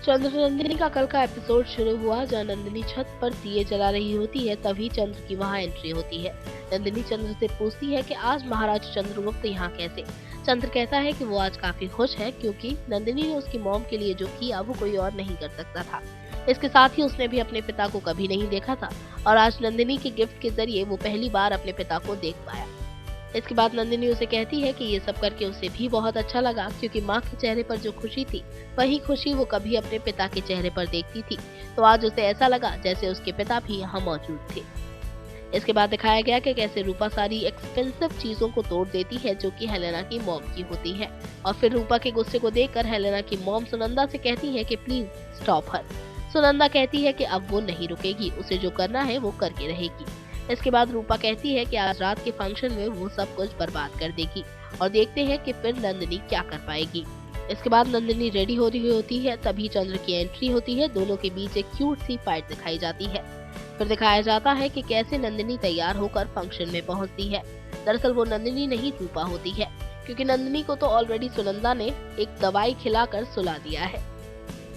चंद्र नंदिनी का कल का एपिसोड शुरू हुआ जहाँ नंदिनी छत पर दिए जला रही होती है, तभी चंद्र की वहाँ एंट्री होती है। नंदिनी चंद्र से पूछती है कि आज महाराज चंद्रगुप्त यहाँ कैसे। चंद्र कहता है कि वो आज काफी खुश है क्योंकि नंदिनी ने उसकी मॉम के लिए जो किया वो कोई और नहीं कर सकता था। इसके साथ ही उसने भी अपने पिता को कभी नहीं देखा था और आज नंदिनी के गिफ्ट के जरिए वो पहली बार अपने पिता को देख पाया। इसके बाद नंदिनी उसे कहती है कि ये सब करके उसे भी बहुत अच्छा लगा क्योंकि माँ के चेहरे पर जो खुशी थी वही खुशी वो कभी अपने पिता के चेहरे पर देखती थी। तो आज उसे ऐसा लगा जैसे उसके पिता भी यहाँ मौजूद थे। इसके बाद दिखाया गया कि कैसे रूपा सारी एक्सपेंसिव चीजों को तोड़ देती है जो कि हेलेना की मॉम की होती है और फिर रूपा के गुस्से को देखकर हेलेना की मॉम सुनंदा से कहती है कि प्लीज स्टॉप हर। सुनंदा कहती है कि अब वो नहीं रुकेगी, उसे जो करना है वो करके रहेगी। इसके बाद रूपा कहती है कि आज रात के फंक्शन में वो सब कुछ बर्बाद कर देगी और देखते हैं कि फिर नंदिनी क्या कर पाएगी। इसके बाद नंदिनी रेडी हो रही होती है, तभी चंद्र की एंट्री होती है। दोनों के बीच एक क्यूट सी फाइट दिखाई जाती है। फिर दिखाया जाता है कि कैसे नंदिनी तैयार होकर फंक्शन में पहुंचती है। दरअसल वो नंदिनी नहीं रूपा होती है क्योंकि नंदिनी को तो ऑलरेडी सुनंदा ने एक दवाई खिलाकर सुला दिया है।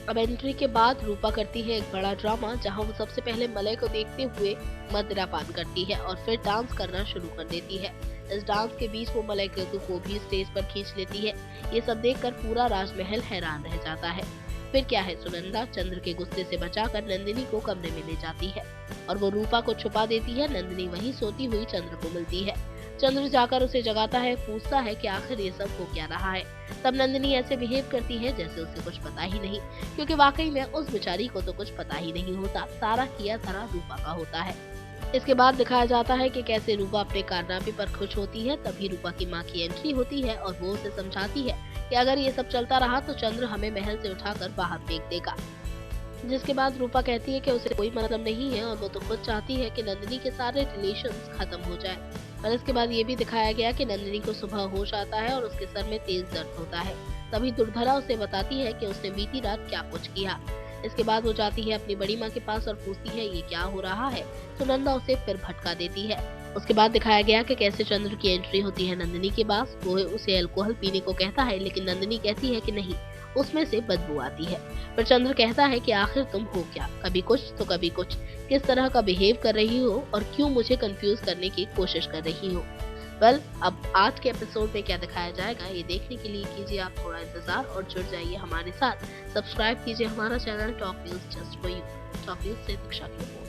अब एंट्री के बाद रूपा करती है एक बड़ा ड्रामा जहां वो सबसे पहले मलय को देखते हुए मदिरा पान करती है और फिर डांस करना शुरू कर देती है। इस डांस के बीच वो मलय को भी स्टेज पर खींच लेती है। ये सब देखकर पूरा राजमहल हैरान रह जाता है। फिर क्या है, सुनंदा चंद्र के गुस्से से बचाकर नंदिनी को कमरे में ले जाती है और वो रूपा को छुपा देती है। नंदिनी वहीं सोती हुई चंद्र को मिलती है। चंद्र जाकर उसे जगाता है, पूछता है कि आखिर ये सब हो क्या रहा है। तब नंदिनी ऐसे बिहेव करती है जैसे उसे कुछ पता ही नहीं, क्योंकि वाकई में उस बेचारी को तो कुछ पता ही नहीं होता। सारा किया सारा रूपा का होता है। इसके बाद दिखाया जाता है कि कैसे रूपा अपने कारनामे पर खुश होती है। तभी रूपा की माँ की एंट्री होती है और वो उसे समझाती है कि अगर ये सब चलता रहा तो चंद्र हमें महल से उठाकर बाहर फेंक देगा। जिसके बाद रूपा कहती है कि उसे कोई मतलब नहीं है और वो तो खुद चाहती है कि नंदिनी के सारे रिलेशंस खत्म हो जाए। और इसके बाद ये भी दिखाया गया कि नंदिनी को सुबह होश आता है और उसके सर में तेज दर्द होता है। तभी दुर्धरा उसे बताती है कि उसने बीती रात क्या कुछ किया। इसके बाद वो जाती है अपनी बड़ी माँ के पास और पूछती है ये क्या हो रहा है। सुनंदा उसे फिर भटका देती है। उसके बाद दिखाया गया कि कैसे चंद्र की एंट्री होती है नंदिनी के पास। वो उसे अल्कोहल पीने को कहता है लेकिन नंदिनी कहती है कि नहीं, उसमें से बदबू आती है। फिर चंद्र कहता है कि आखिर तुम हो क्या, कभी कुछ तो कभी कुछ, किस तरह का बिहेव कर रही हो और क्यों मुझे कंफ्यूज करने की कोशिश कर रही हो। अब आज के एपिसोड में क्या दिखाया जाएगा ये देखने के लिए कीजिए आप थोड़ा इंतजार और जुड़ जाइए हमारे साथ। सब्सक्राइब कीजिए हमारा channel top news just for you. Top news से दीक्षा की।